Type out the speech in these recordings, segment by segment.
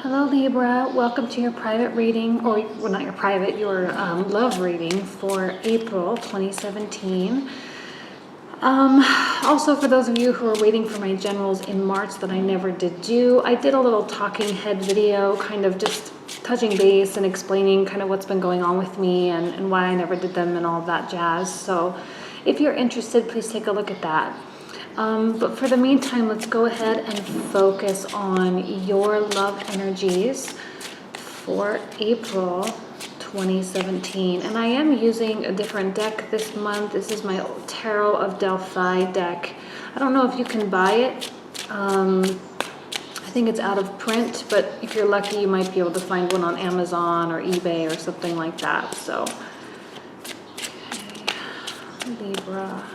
Hello Libra, welcome to your private reading, or well, not your private, your love reading for April 2017. Also for those of you who are waiting for my generals in March that I never did do, I did a little talking head video, kind of just touching base and explaining kind of what's been going on with me and why I never did them and all that jazz. So if you're interested, please take a look at that. But for the meantime, let's go ahead and focus on your love energies for April 2017. And I am using a different deck this month. This is my Tarot of Delphi deck. I don't know if you can buy it. I think it's out of print, but if you're lucky, you might be able to find one on Amazon or eBay or something like that. So, okay, Libra.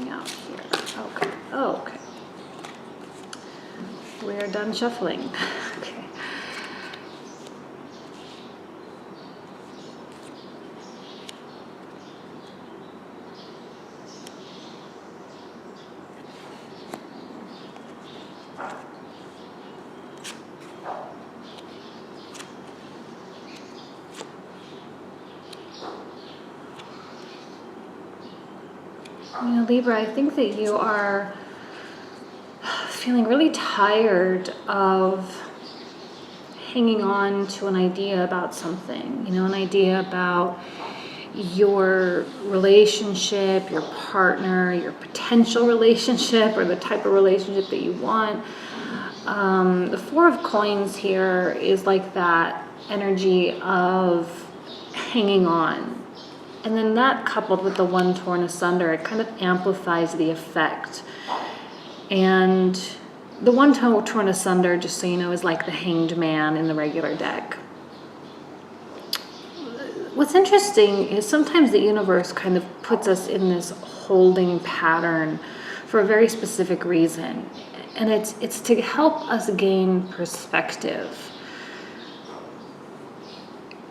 Out here. Okay. We're done shuffling. Okay. You know, Libra, I think that you are feeling really tired of hanging on to an idea about something, you know, an idea about your relationship, your partner, your potential relationship, or the type of relationship that you want. The Four of Coins here is like that energy of hanging on. And then that coupled with the One Torn Asunder, it kind of amplifies the effect. And the One Torn Asunder, just so you know, is like the Hanged Man in the regular deck. What's interesting is sometimes the universe kind of puts us in this holding pattern for a very specific reason. And it's to help us gain perspective.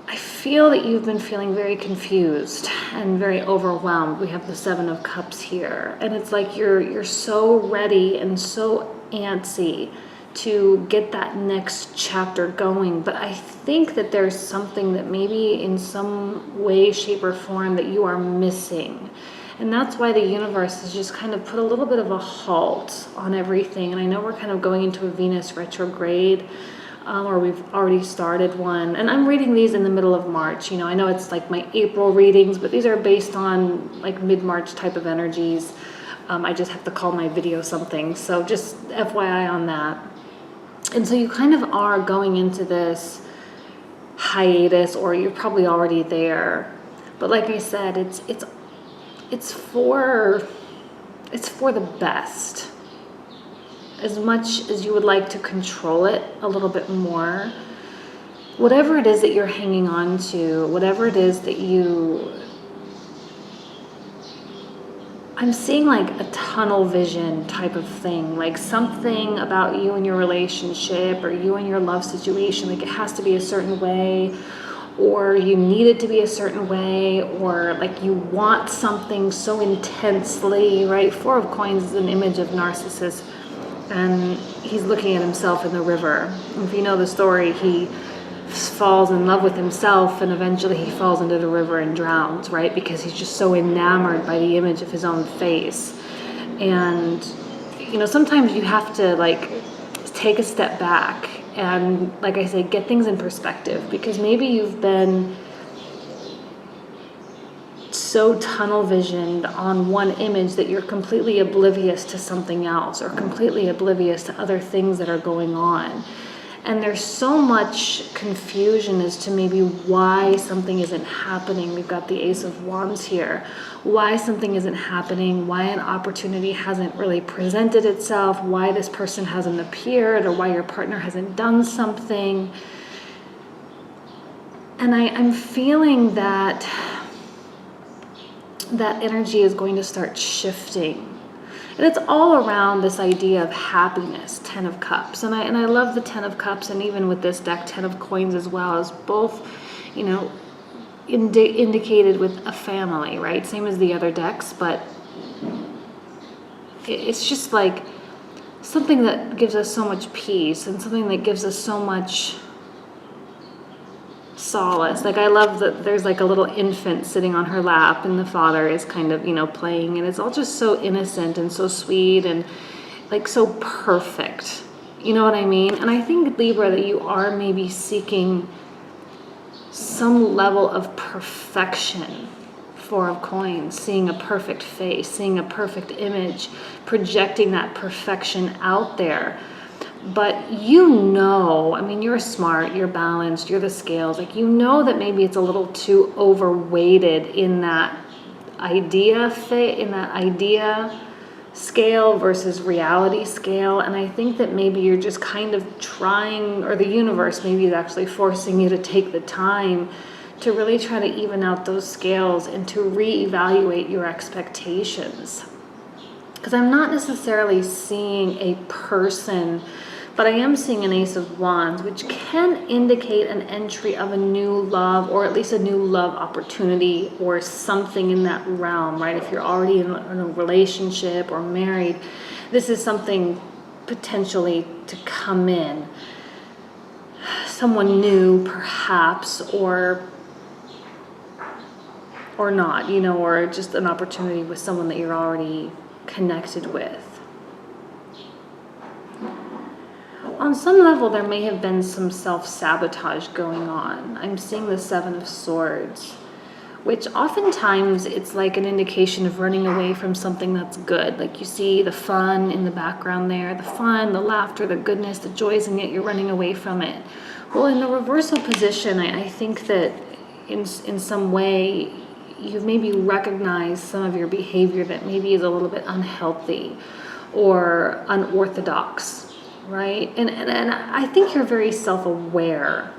I feel that you've been feeling very confused and very overwhelmed. We have the Seven of Cups here, and it's like you're so ready and so antsy to get that next chapter going. But I think that there's something that maybe in some way, shape, or form that you are missing. And that's why the universe has just kind of put a little bit of a halt on everything. And I know we're kind of going into a Venus retrograde, or we've already started one, and I'm reading these in the middle of March. You know, I know it's like my April readings, but these are based on like mid-March type of energies. I just have to call my video something, so just FYI on that. And so you kind of are going into this hiatus, or you're probably already there. But like I said, it's for the best. As much as you would like to control it a little bit more, whatever it is that you're hanging on to, whatever it is that I'm seeing like a tunnel vision type of thing, like something about you and your relationship or you and your love situation, like it has to be a certain way, or you need it to be a certain way, or like you want something so intensely, right? Four of Coins is an image of Narcissus. And he's looking at himself in the river. If you know the story, he falls in love with himself, and eventually he falls into the river and drowns, right? Because he's just so enamored by the image of his own face. And, you know, sometimes you have to, like, take a step back and, like I say, get things in perspective. Because maybe you've been so tunnel visioned on one image that you're completely oblivious to something else, or completely oblivious to other things that are going on. And there's so much confusion as to maybe why something isn't happening. We've got the Ace of Wands here. Why something isn't happening, why an opportunity hasn't really presented itself, why this person hasn't appeared, or why your partner hasn't done something. And I'm feeling that energy is going to start shifting. And it's all around this idea of happiness, Ten of Cups. And I love the Ten of Cups, and even with this deck, Ten of Coins as well, is both, you know, indicated with a family, right? Same as the other decks, but it's just like something that gives us so much peace and something that gives us so much solace. Like I love that there's like a little infant sitting on her lap and the father is kind of, playing, and it's all just so innocent and so sweet and like so perfect. You know what I mean? And I think, Libra, that you are maybe seeking some level of perfection. Four of Coins, seeing a perfect face, seeing a perfect image, projecting that perfection out there. But I mean, you're smart, you're balanced, you're the scales. Like, that maybe it's a little too overweighted in that idea scale versus reality scale. And I think that maybe you're just kind of trying, or the universe maybe is actually forcing you to take the time to really try to even out those scales and to reevaluate your expectations. Because I'm not necessarily seeing a person, but I am seeing an Ace of Wands, which can indicate an entry of a new love, or at least a new love opportunity, or something in that realm, right? If you're already in a relationship or married, this is something potentially to come in. Someone new, perhaps, or not, or just an opportunity with someone that you're already connected with. On some level, there may have been some self-sabotage going on. I'm seeing the Seven of Swords, which oftentimes it's like an indication of running away from something that's good. Like you see the fun in the background there, the fun, the laughter, the goodness, the joys, and yet you're running away from it. Well, in the reversal position, I think that in some way, you've maybe recognized some of your behavior that maybe is a little bit unhealthy or unorthodox, right? And I think you're very self-aware.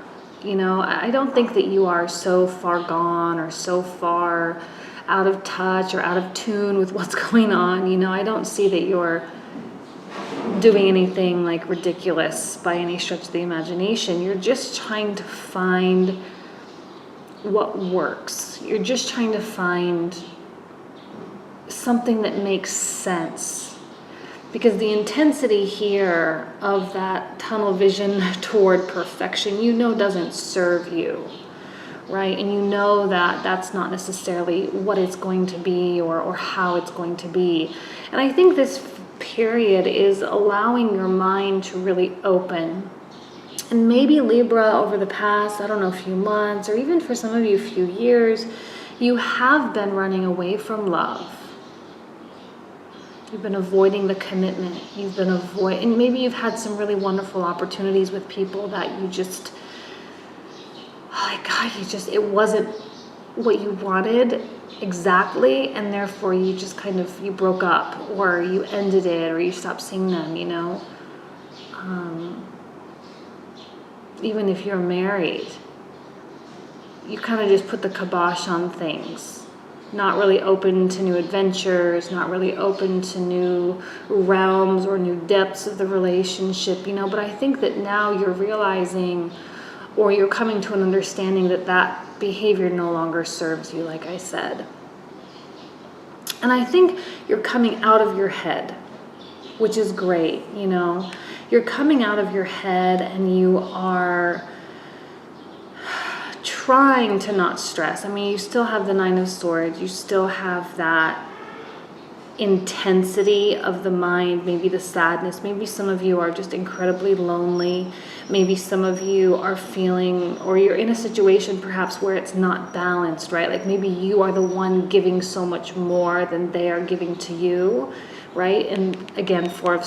I don't think that you are so far gone or so far out of touch or out of tune with what's going on. I don't see that you're doing anything like ridiculous by any stretch of the imagination. You're just trying to find what works. You're just trying to find something that makes sense. Because the intensity here of that tunnel vision toward perfection, doesn't serve you, right? And that that's not necessarily what it's going to be or how it's going to be. And I think this period is allowing your mind to really open. And maybe, Libra, over the past, a few months, or even for some of you, a few years, you have been running away from love. You've been avoiding the commitment. And maybe you've had some really wonderful opportunities with people that you just, it wasn't what you wanted exactly, and therefore you just you broke up, or you ended it, or you stopped seeing them, Even if you're married, you kind of just put the kibosh on things. Not really open to new adventures, not really open to new realms or new depths of the relationship, But I think that now you're realizing, or you're coming to an understanding that behavior no longer serves you, like I said. And I think you're coming out of your head, which is great, You're coming out of your head and you are trying to not stress. You still have the Nine of Swords. You still have that intensity of the mind, maybe the sadness. Maybe some of you are just incredibly lonely. Maybe some of you are feeling, or you're in a situation perhaps where it's not balanced, right? Like maybe you are the one giving so much more than they are giving to you, right? And again, Four of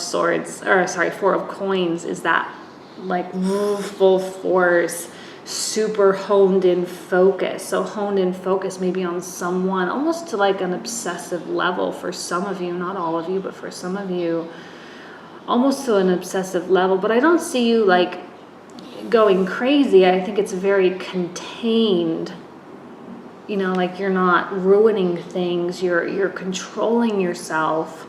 Coins is that like full force, super honed in focus. So honed in focus maybe on someone, almost to like an obsessive level for some of you, not all of you, but for some of you, almost to an obsessive level. But I don't see you like going crazy. I think it's very contained. Like you're not ruining things. You're controlling yourself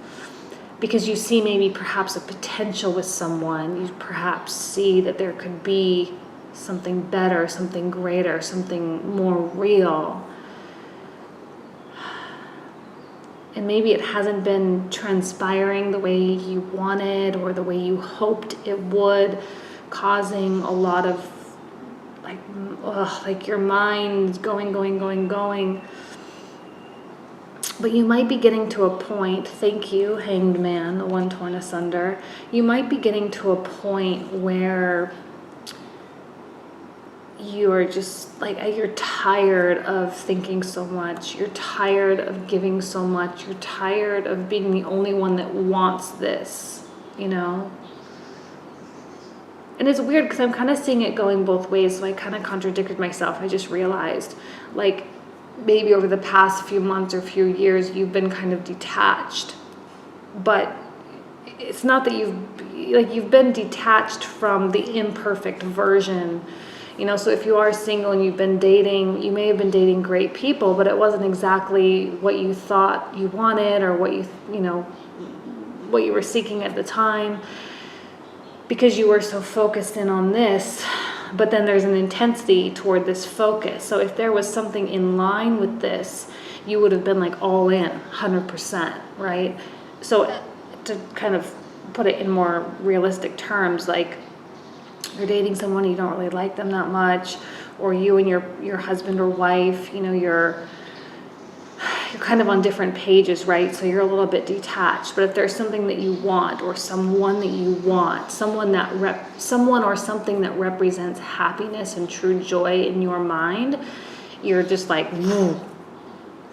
because you see maybe perhaps a potential with someone. You perhaps see that there could be something better, something greater, something more real. and maybe it hasn't been transpiring the way you wanted or the way you hoped it would, causing a lot of like your mind going. But you might be getting to a point, thank you, Hanged Man, the one torn asunder. You might be getting to a point where you're just like, you're tired of thinking so much. You're tired of giving so much. You're tired of being the only one that wants this, you know? And it's weird because I'm kind of seeing it going both ways. So I kind of contradicted myself. I just realized, like, maybe over the past few months or few years, you've been kind of detached. But it's not that you've been detached from the imperfect version. You know, so if you are single and you've been dating, you may have been dating great people, but it wasn't exactly what you thought you wanted or what what you were seeking at the time, because you were so focused in on this. But then there's an intensity toward this focus. So if there was something in line with this, you would have been like all in 100%, right? So to kind of put it in more realistic terms, like, you're dating someone, you don't really like them that much, or you and your husband or wife, you're kind of on different pages, right? So you're a little bit detached. But if there's something that you want, or someone that you want, someone or something that represents happiness and true joy in your mind, you're just like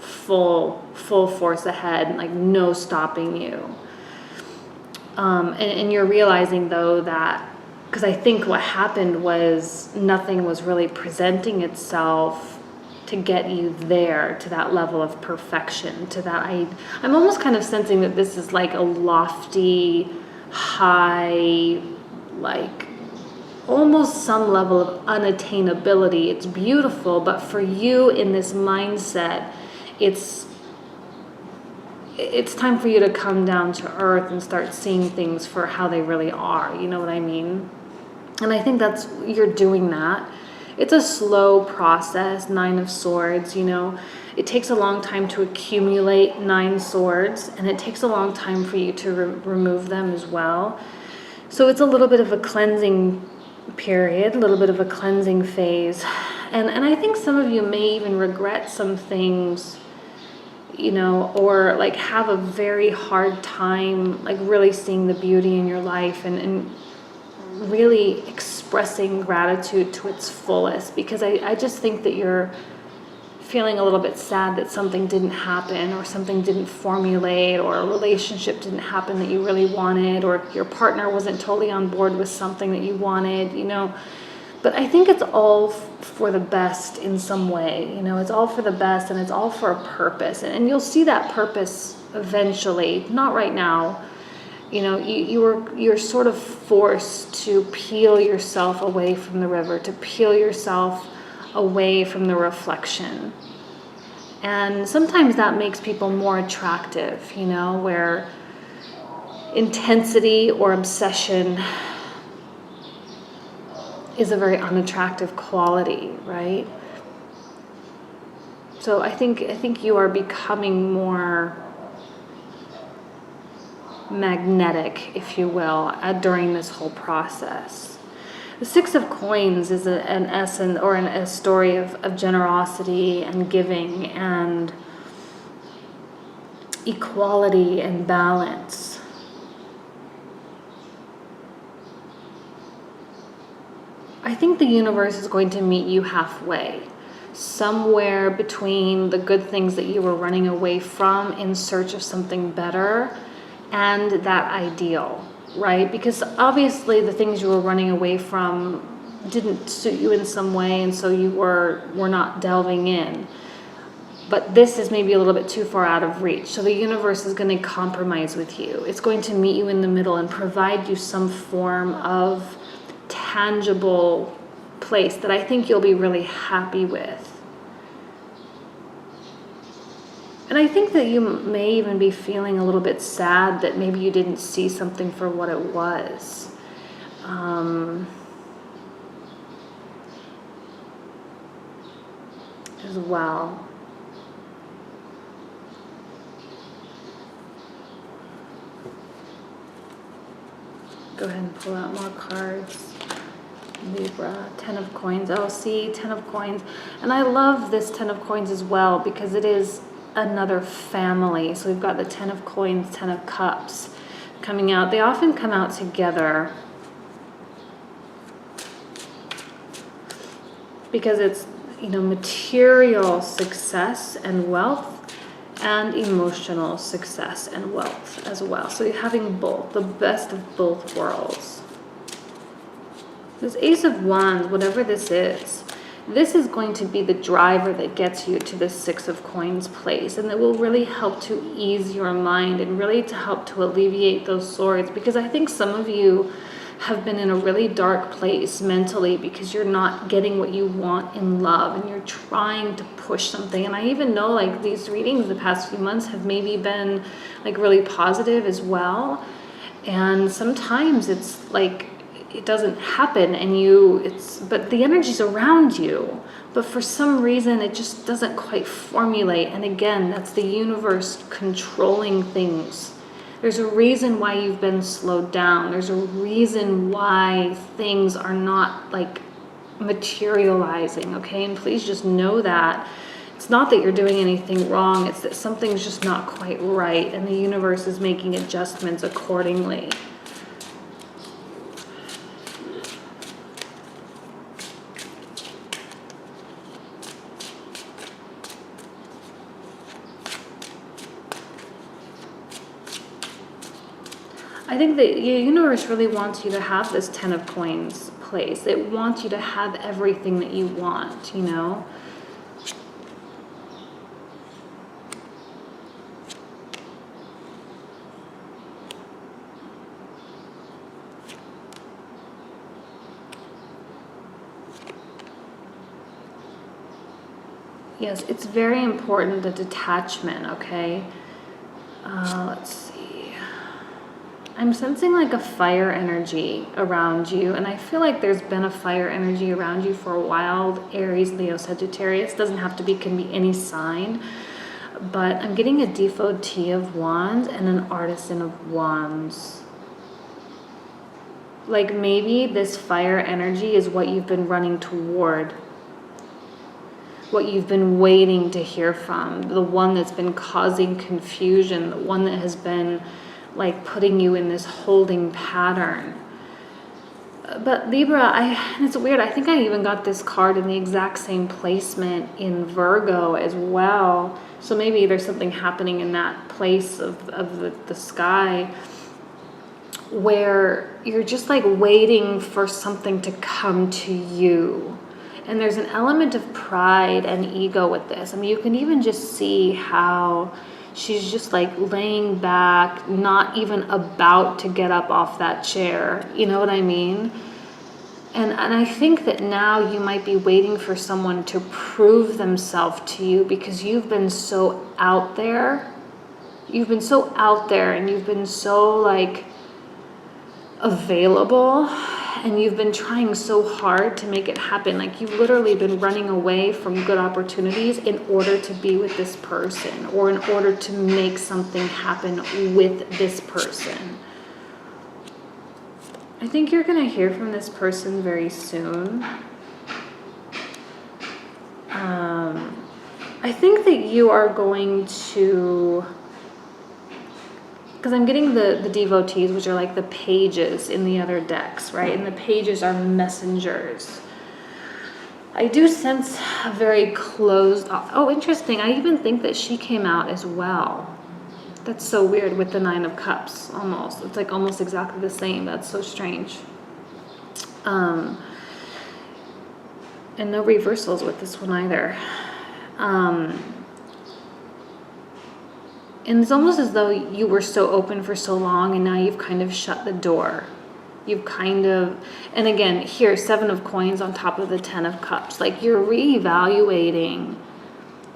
full force ahead, like no stopping you. And you're realizing though that, because I think what happened was nothing was really presenting itself to get you there, to that level of perfection, to that. I'm almost kind of sensing that this is like a lofty, high, like almost some level of unattainability. It's beautiful, but for you in this mindset, it's time for you to come down to earth and start seeing things for how they really are. You know what I mean? And I think you're doing that. It's a slow process, 9 of Swords, It takes a long time to accumulate 9 swords, and it takes a long time for you to remove them as well. So it's a little bit of a cleansing period, a little bit of a cleansing phase. And I think some of you may even regret some things, or like have a very hard time, like really seeing the beauty in your life and really expressing gratitude to its fullest, because I just think that you're feeling a little bit sad that something didn't happen, or something didn't formulate, or a relationship didn't happen that you really wanted, or your partner wasn't totally on board with something that you wanted, But I think it's all for the best in some way, It's all for the best, and it's all for a purpose. And you'll see that purpose eventually, not right now. You're sort of forced to peel yourself away from the river, to peel yourself away from the reflection. And sometimes that makes people more attractive, where intensity or obsession is a very unattractive quality, right? So I think you are becoming more magnetic, if you will, during this whole process. The 6 of Coins is an essence, or a story of generosity and giving and equality and balance. I think the universe is going to meet you halfway, somewhere between the good things that you were running away from in search of something better and that ideal, right? Because obviously the things you were running away from didn't suit you in some way, and so you were not delving in. But this is maybe a little bit too far out of reach. So the universe is going to compromise with you. It's going to meet you in the middle and provide you some form of tangible place that I think you'll be really happy with. And I think that you may even be feeling a little bit sad that maybe you didn't see something for what it was. As well. Go ahead and pull out more cards. Libra, 10 of coins. Oh, see, 10 of coins. And I love this 10 of coins as well because it is another family. So we've got the 10 of coins, 10 of cups coming out. They often come out together because it's, you know, material success and wealth and emotional success and wealth as well. So you're having both, the best of both worlds. This Ace of Wands, whatever this is going to be the driver that gets you to the Six of Coins place, and that will really help to ease your mind and really to help to alleviate those swords, because I think some of you have been in a really dark place mentally because you're not getting what you want in love and you're trying to push something. And I even know, like, these readings the past few months have maybe been like really positive as well, and sometimes it's like it doesn't happen and but the energy's around you, but for some reason it just doesn't quite formulate. And again, that's the universe controlling things. There's a reason why you've been slowed down. There's a reason why things are not like materializing, okay? And please just know that it's not that you're doing anything wrong, it's that something's just not quite right and the universe is making adjustments accordingly. I think the universe really wants you to have this 10 of coins place. It wants you to have everything that you want, you know? Yes, it's very important, the detachment, okay? Let's see. I'm sensing like a fire energy around you, and I feel like there's been a fire energy around you for a while. Aries, Leo, Sagittarius, doesn't have to be, can be any sign, but I'm getting a devotee of wands and an artisan of wands. Like maybe this fire energy is what you've been running toward, what you've been waiting to hear from, the one that's been causing confusion, the one that has been like putting you in this holding pattern. But Libra, it's weird, I think I even got this card in the exact same placement in Virgo as well. So maybe there's something happening in that place of the sky where you're just like waiting for something to come to you. And there's an element of pride and ego with this. I mean, you can even just see how she's just like laying back, not even about to get up off that chair. You know what I mean? And I think that now you might be waiting for someone to prove themselves to you because you've been so out there. You've been so out there and you've been so like available. And you've been trying so hard to make it happen. Like you've literally been running away from good opportunities in order to be with this person or in order to make something happen with this person. I think you're going to hear from this person very soon. I think that you are going to... Because I'm getting the devotees, which are like the pages in the other decks, right? And the pages are messengers. I do sense a very closed off. Oh, interesting. I even think that she came out as well. That's so weird with the Nine of Cups, almost. It's like almost exactly the same. That's so strange. And no reversals with this one either. And it's almost as though you were so open for so long and now you've kind of shut the door. You've kind of, and again, here, 7 of coins on top of the 10 of cups. Like you're reevaluating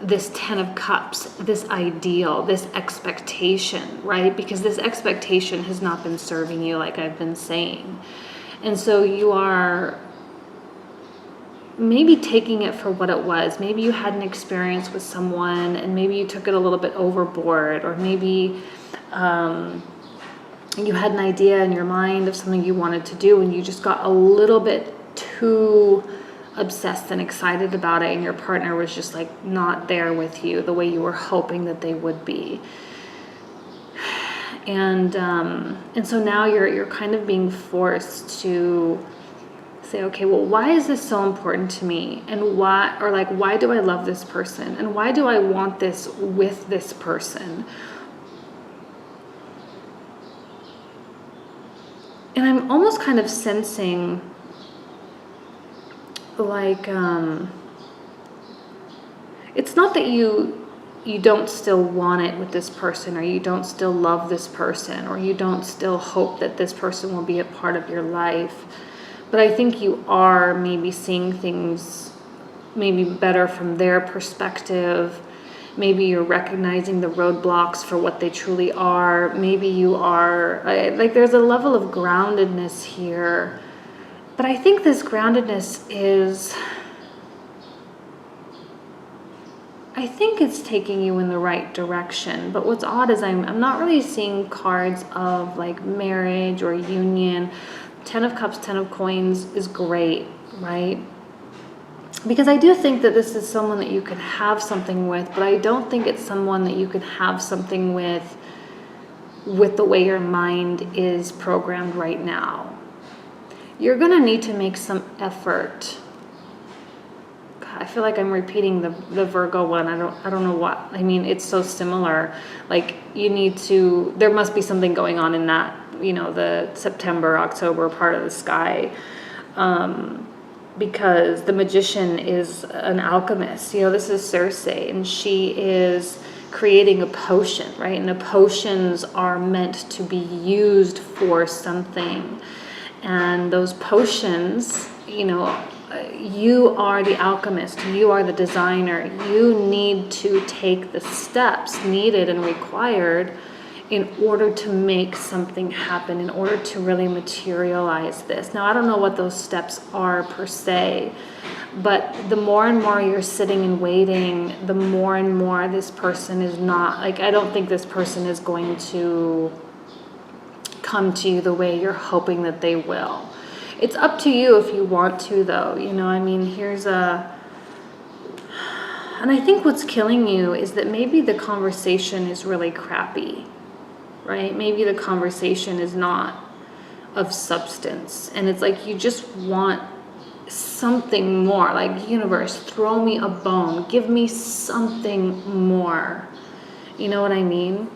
this 10 of cups, this ideal, this expectation, right? Because this expectation has not been serving you, like I've been saying. And so you are maybe taking it for what it was. Maybe you had an experience with someone and maybe you took it a little bit overboard, or maybe you had an idea in your mind of something you wanted to do, and you just got a little bit too obsessed and excited about it, and your partner was just like not there with you the way you were hoping that they would be. And so now you're kind of being forced to say, okay, well, why is this so important to me? And why do I love this person? And why do I want this with this person? And I'm almost kind of sensing like, it's not that you don't still want it with this person, or you don't still love this person, or you don't still hope that this person will be a part of your life. But I think you are maybe seeing things maybe better from their perspective. Maybe you're recognizing the roadblocks for what they truly are. Maybe you are, like, there's a level of groundedness here. But I think this groundedness is, I think it's taking you in the right direction. But what's odd is I'm not really seeing cards of like marriage or union. 10 of Cups, 10 of Coins is great, right? Because I do think that this is someone that you could have something with, but I don't think it's someone that you could have something with the way your mind is programmed right now. You're going to need to make some effort. God, I feel like I'm repeating the Virgo one. I don't know what. I mean, it's so similar. Like, you need to, there must be something going on in that, you know, the September, October part of the sky. Because the Magician is an alchemist. You know, this is Circe, and she is creating a potion, right? And the potions are meant to be used for something. And those potions, you know, you are the alchemist, you are the designer. You need to take the steps needed and required in order to make something happen, in order to really materialize this. Now, I don't know what those steps are per se, but the more and more you're sitting and waiting, the more and more this person is not, like, I don't think this person is going to come to you the way you're hoping that they will. It's up to you if you want to, though. You know, I mean, and I think what's killing you is that maybe the conversation is really crappy. Right? Maybe the conversation is not of substance, and it's like you just want something more. Like, universe, throw me a bone, give me something more. You know what I mean?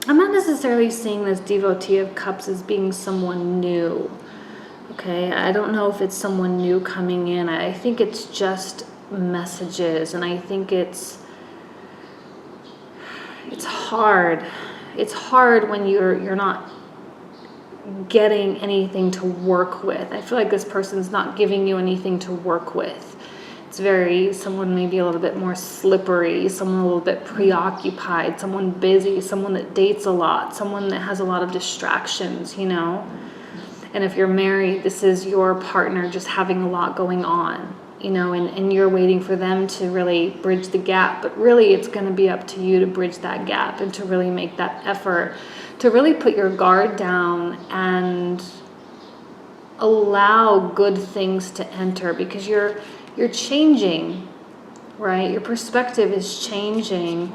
I'm not necessarily seeing this Devotee of Cups as being someone new. Okay, I don't know if it's someone new coming in. I think it's just messages, and I think it's hard. It's hard when you're not getting anything to work with. I feel like this person's not giving you anything to work with. It's someone maybe a little bit more slippery, someone a little bit preoccupied, someone busy, someone that dates a lot, someone that has a lot of distractions, you know? And if you're married, this is your partner just having a lot going on. You know, and you're waiting for them to really bridge the gap. But really, it's going to be up to you to bridge that gap and to really make that effort, to really put your guard down and allow good things to enter, because you're changing, right? Your perspective is changing.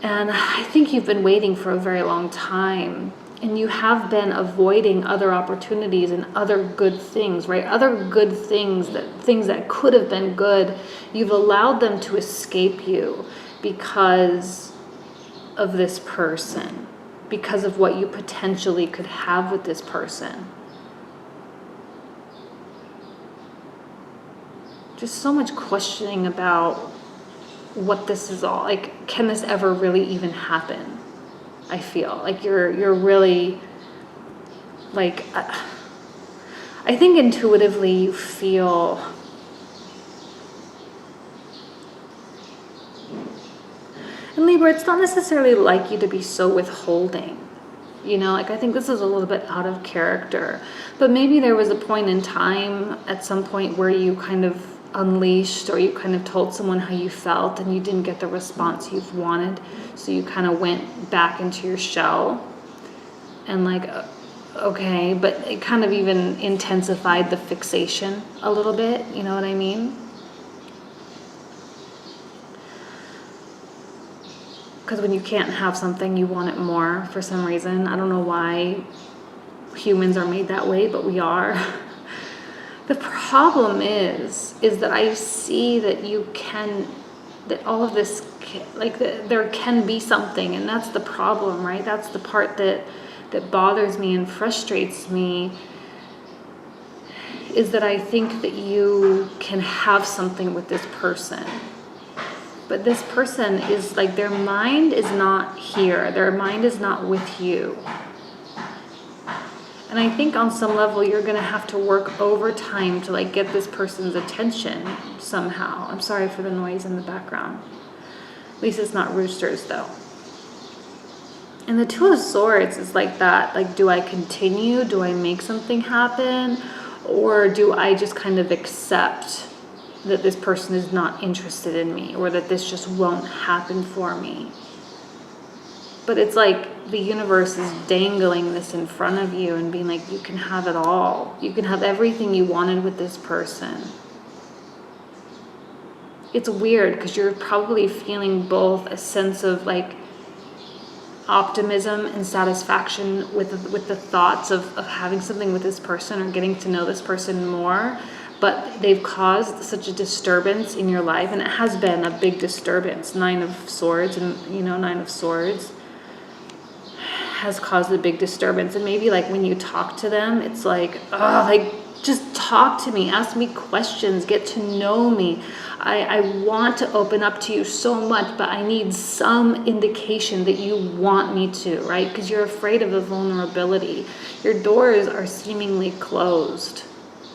And I think you've been waiting for a very long time. And you have been avoiding other opportunities and other good things, right? Other good things that could have been good. You've allowed them to escape you because of this person, because of what you potentially could have with this person. Just so much questioning about what this is all like. Can this ever really even happen? I feel like you're really, like, I think intuitively you feel, and Libra, it's not necessarily like you to be so withholding, you know, like, I think this is a little bit out of character, but maybe there was a point in time at some point where you kind of unleashed, or you kind of told someone how you felt and you didn't get the response you've wanted, so you kind of went back into your shell, and like, okay, but it kind of even intensified the fixation a little bit, you know what I mean? Because when you can't have something, you want it more for some reason. I don't know why humans are made that way, but we are. The problem is that I see that that all of this, there can be something, and that's the problem, right? That's the part that bothers me and frustrates me, is that I think that you can have something with this person. But this person is like, their mind is not here. Their mind is not with you. And I think on some level you're going to have to work overtime to like get this person's attention somehow. I'm sorry for the noise in the background. At least it's not roosters though. And the Two of Swords is like that. Like, do I continue? Do I make something happen? Or do I just kind of accept that this person is not interested in me, or that this just won't happen for me? But it's like the universe is dangling this in front of you and being like, you can have it all. You can have everything you wanted with this person. It's weird because you're probably feeling both a sense of like optimism and satisfaction with the thoughts of having something with this person or getting to know this person more, but they've caused such a disturbance in your life, and it has been a big disturbance. Nine of Swords, and Nine of Swords has caused a big disturbance. And maybe like when you talk to them, it's like, oh, like, just talk to me, ask me questions, get to know me. I want to open up to you so much, but I need some indication that you want me to, right? Because you're afraid of the vulnerability. Your doors are seemingly closed,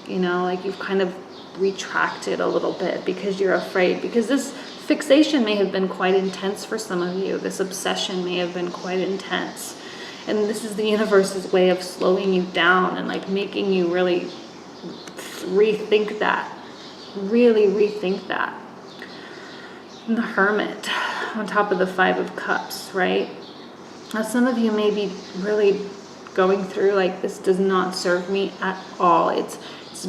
like you've kind of retracted a little bit because you're afraid. Because this fixation may have been quite intense for some of you. This obsession may have been quite intense. And this is the universe's way of slowing you down and like making you really rethink that. Really rethink that. And the Hermit on top of the Five of Cups, right? Now some of you may be really going through like, this does not serve me at all. It's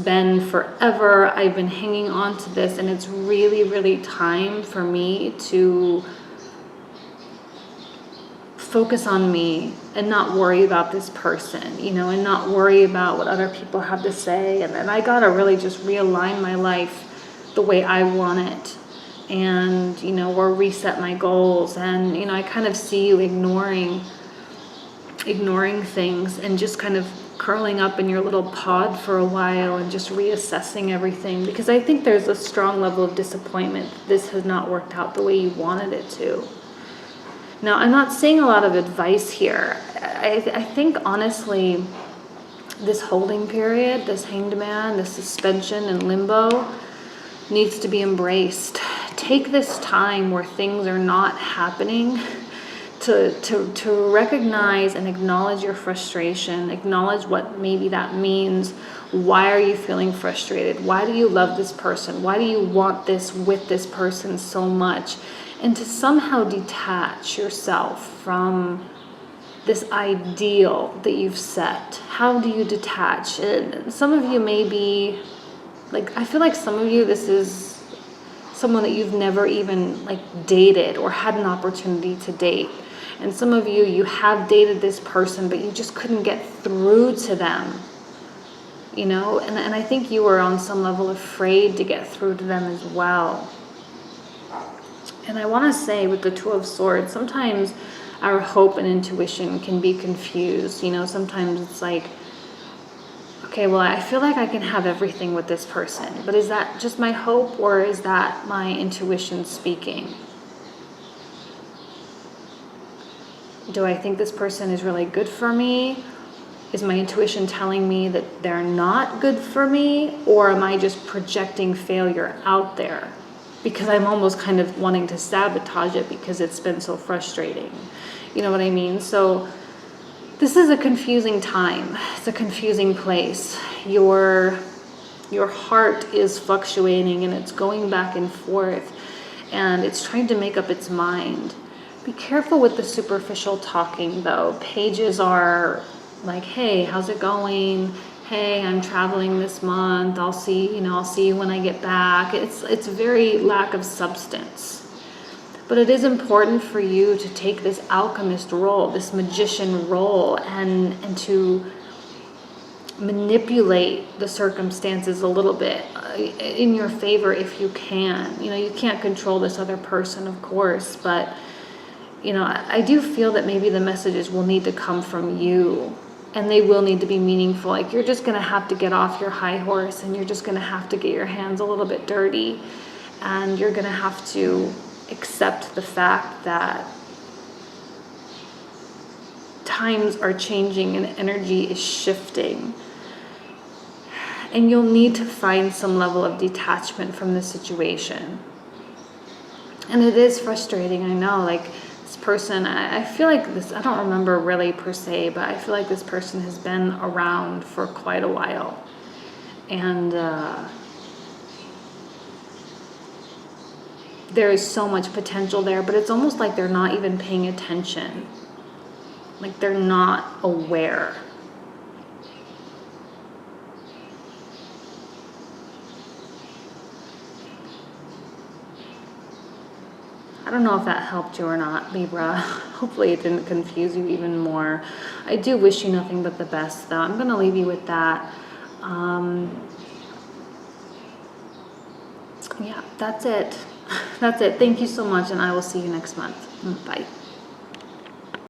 been forever. I've been hanging on to this, and it's really, really time for me to focus on me and not worry about this person, and not worry about what other people have to say. And then I gotta really just realign my life the way I want it, and or reset my goals. And I kind of see you ignoring things and just kind of curling up in your little pod for a while and just reassessing everything, because I think there's a strong level of disappointment. This has not worked out the way you wanted it to. Now, I'm not saying a lot of advice here. I think, honestly, this holding period, this Hanged Man, this suspension and limbo needs to be embraced. Take this time where things are not happening to recognize and acknowledge your frustration, acknowledge what maybe that means. Why are you feeling frustrated? Why do you love this person? Why do you want this with this person so much? And to somehow detach yourself from this ideal that you've set. How do you detach? And some of you may be, like, I feel like some of you, this is someone that you've never even, like, dated or had an opportunity to date. And some of you, you have dated this person, but you just couldn't get through to them. And I think you were on some level afraid to get through to them as well. And I want to say with the Two of Swords, sometimes our hope and intuition can be confused. Sometimes it's like, okay, well, I feel like I can have everything with this person, but is that just my hope, or is that my intuition speaking? Do I think this person is really good for me? Is my intuition telling me that they're not good for me? Or am I just projecting failure out there? Because I'm almost kind of wanting to sabotage it because it's been so frustrating. You know what I mean? So this is a confusing time. It's a confusing place. You're Your heart is fluctuating and it's going back and forth and it's trying to make up its mind. Be careful with the superficial talking though. Pages are like, hey, how's it going? Hey, I'm traveling this month. I'll see you when I get back. It's very lack of substance. But it is important for you to take this alchemist role, this magician role, and to manipulate the circumstances a little bit in your favor if you can. You can't control this other person, of course, but I do feel that maybe the messages will need to come from you, and they will need to be meaningful. Like, you're just going to have to get off your high horse, and you're just going to have to get your hands a little bit dirty, and you're going to have to accept the fact that times are changing and energy is shifting. And you'll need to find some level of detachment from the situation. And it is frustrating, I know. Like, this person, I feel like this, I don't remember really per se, but I feel like this person has been around for quite a while. And there is so much potential there, but it's almost like they're not even paying attention. Like, they're not aware. I don't know if that helped you or not, Libra. Hopefully it didn't confuse you even more. I do wish you nothing but the best, though. I'm going to leave you with that. Yeah, that's it. That's it. Thank you so much, and I will see you next month. Bye.